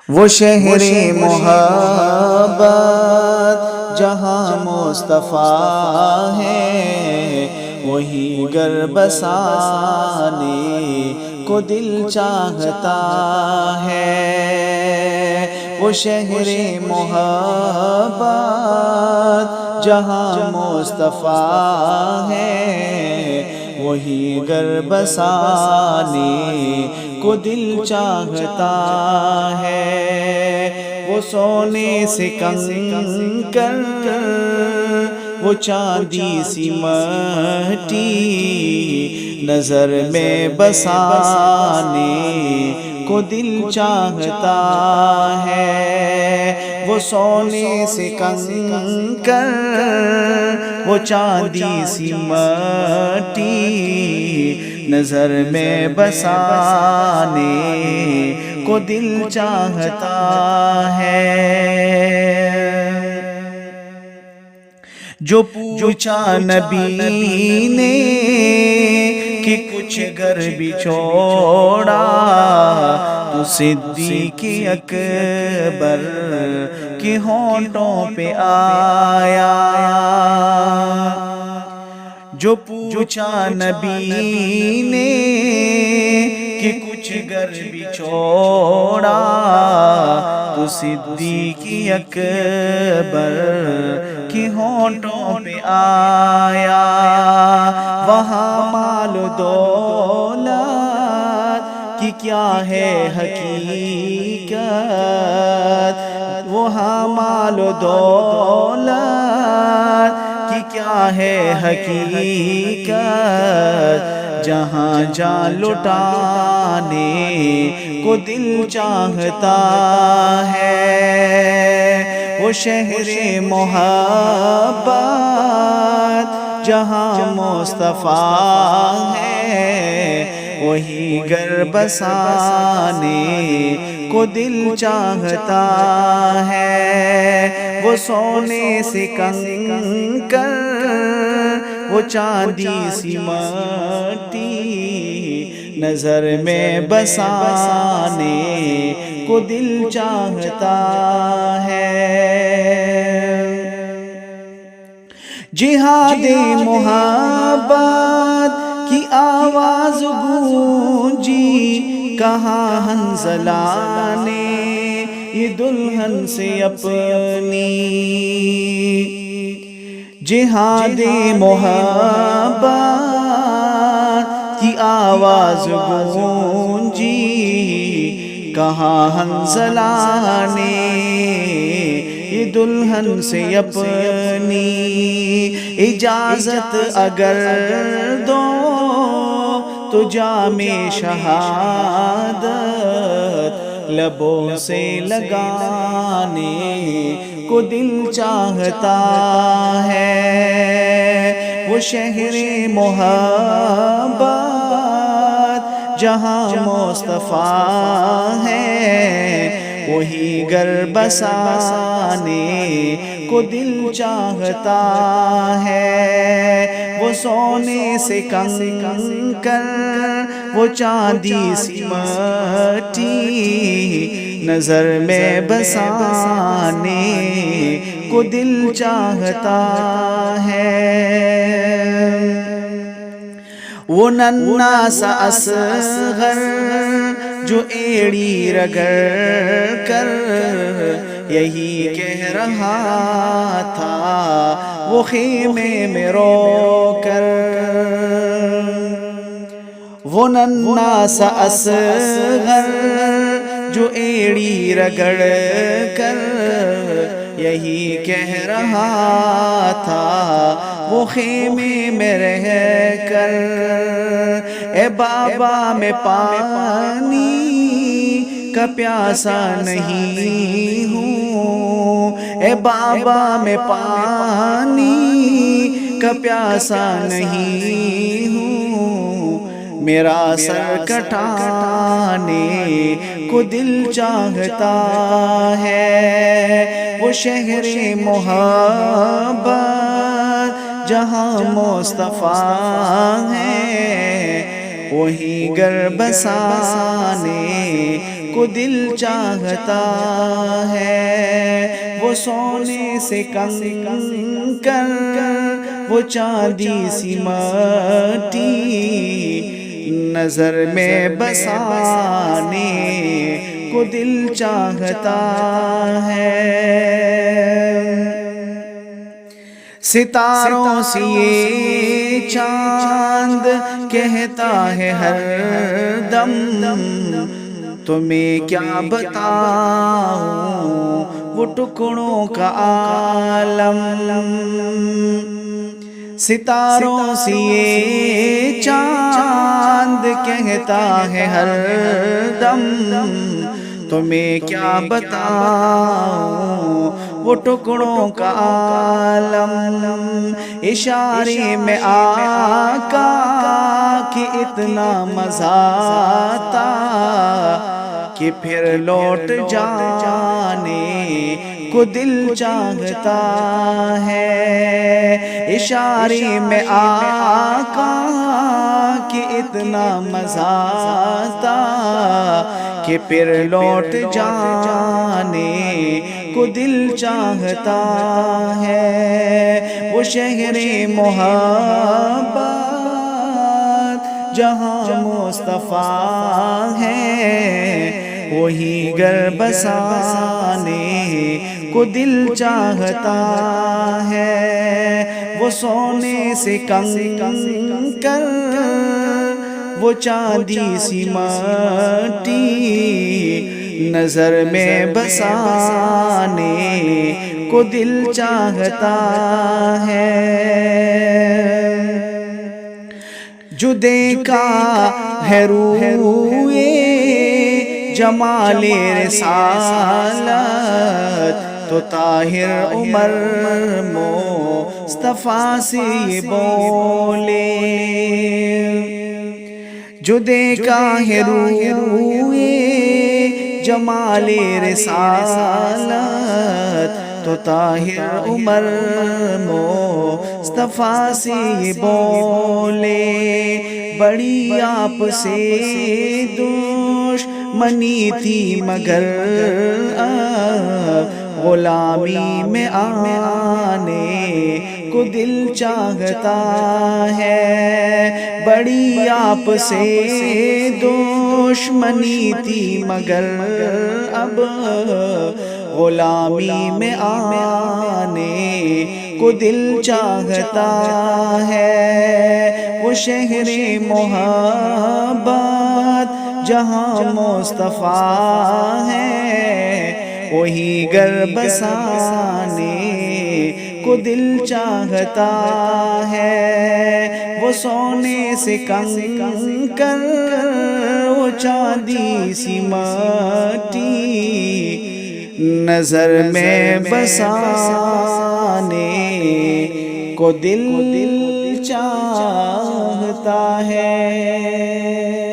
وہ شہر محبت جہاں مصطفیٰ ہے، وہی گر بسانے کو دل چاہتا ہے۔ وہ شہر محبت جہاں مصطفیٰ ہے، وہی گر بسانے کو دل چاہتا ہے۔ وہ سونے سے کنکر، وہ چاندی سی مٹی، نظر میں بسانے کو دل چاہتا ہے۔ وہ سونے سے کنکر، وہ چاندی سی مٹی، نظر میں بسانے کو دل چاہتا ہے۔ جو پوچھا نبی نے کہ کچھ گر بھی چھوڑا، تو صدیق اکبر کے ہونٹوں پہ آیا۔ جو پوچھا نبی نے کہ کچھ گر بھی چھوڑا، تو صدیق اکبر کے ہونٹوں پہ آیا۔ وہاں مال و دولت کی کیا ہے حقیقت، وہاں مال و دولت کی کیا ہے حقیقت، جہاں جان لٹانے کو دل چاہتا ہے۔ وہ شہر محبت جہاں مصطفیٰ ہے، وہی گر بسانے کو دل چاہتا ہے۔ وہ سونے سے کنکر، وہ چاندی سی مٹی، نظر میں بسانے کو دل چاہتا ہے۔ جہاد محبت کی آواز گونجی، کہاں حنظلہ نے یہ دلہن سے اپنی۔ جہاد محبت کی آواز گونجی، کہاں حنظلہ نے یہ دلہن سے اپنی۔ اجازت اگر دو تو جام شہادت لبوں سے لگانے کو دل چاہتا ہے۔ وہ شہر محبت جہاں مصطفیٰ ہے، وہی گر بسانے کو دل چاہتا ہے۔ وہ سونے سے کنکر، وہ چاندی سی مٹی، نظر میں بسانے کو دل چاہتا ہے۔ وہ ننھا سا اصغر جو ایڑی رگڑ کر یہی کہہ رہا تھا، وہ خیمے میں رو کر۔ وہ ننھا سا اصغر جو ایڑی رگڑ کر یہی کہہ رہا تھا، وہ خیمے میں رہ کر۔ اے بابا میں پانی کا پیاسا نہیں ہوں، اے بابا میں پانی کا پیاسا نہیں ہوں، میرا سر کٹانے کو دل چاہتا ہے۔ وہ شہر محبت جہاں مصطفیٰ ہے، وہی گھر بسانے کو دل چاہتا ہے۔ وہ سونے سے کنکر، وہ چاندی سی مٹی، نظر میں بسانے کو دل چاہتا ہے۔ ستاروں سے یہ چاند کہتا ہے ہر دم، تمہیں کیا بتاؤں وہ ٹکڑوں کا عالم۔ ستاروں سے یہ چاند کہتا ہے ہر دم، تمہیں کیا بتاؤں وہ ٹکڑوں کا عالم۔ اشارے میں آقا کہ اتنا مزہ آتا کہ پھر لوٹ جانے کو دل چاہتا ہے۔ اشارے میں آقا کہ اتنا مزہ آتا کہ پھر لوٹ جانے کو دل چاہتا ہے۔ وہ شہر محبت جہاں مصطفیٰ ہے، وہی گھر بسانے کو دل چاہتا ہے۔ وہ سونے سے کنکر، وہ چاندی سی مٹی، نظر میں بسانے کو دل چاہتا ہے۔ جو دیکھا ہے روئے جمال رسالت، تو طاہر عمر مصطفیٰ سے یہ بولے۔ جو دیکھا ہے روئے جمال رسالت، تو طاہر عمر مصطفیٰ سے یہ بولے۔ بڑی آپ سے دشمنی تھی مگر غلامی میں آنے کو دل چاہتا ہے۔ بڑی آپ سے دشمنی تھی مگر اب غلامی میں آنے کو دل چاہتا ہے۔ وہ شہر محبت جہاں مصطفیٰ ہے، وہی گھر بسانے کو دل چاہتا ہے۔ وہ سونے سے کنکر، وہ چاندی سی مٹی، نظر میں بسانے کو دل چاہتا ہے۔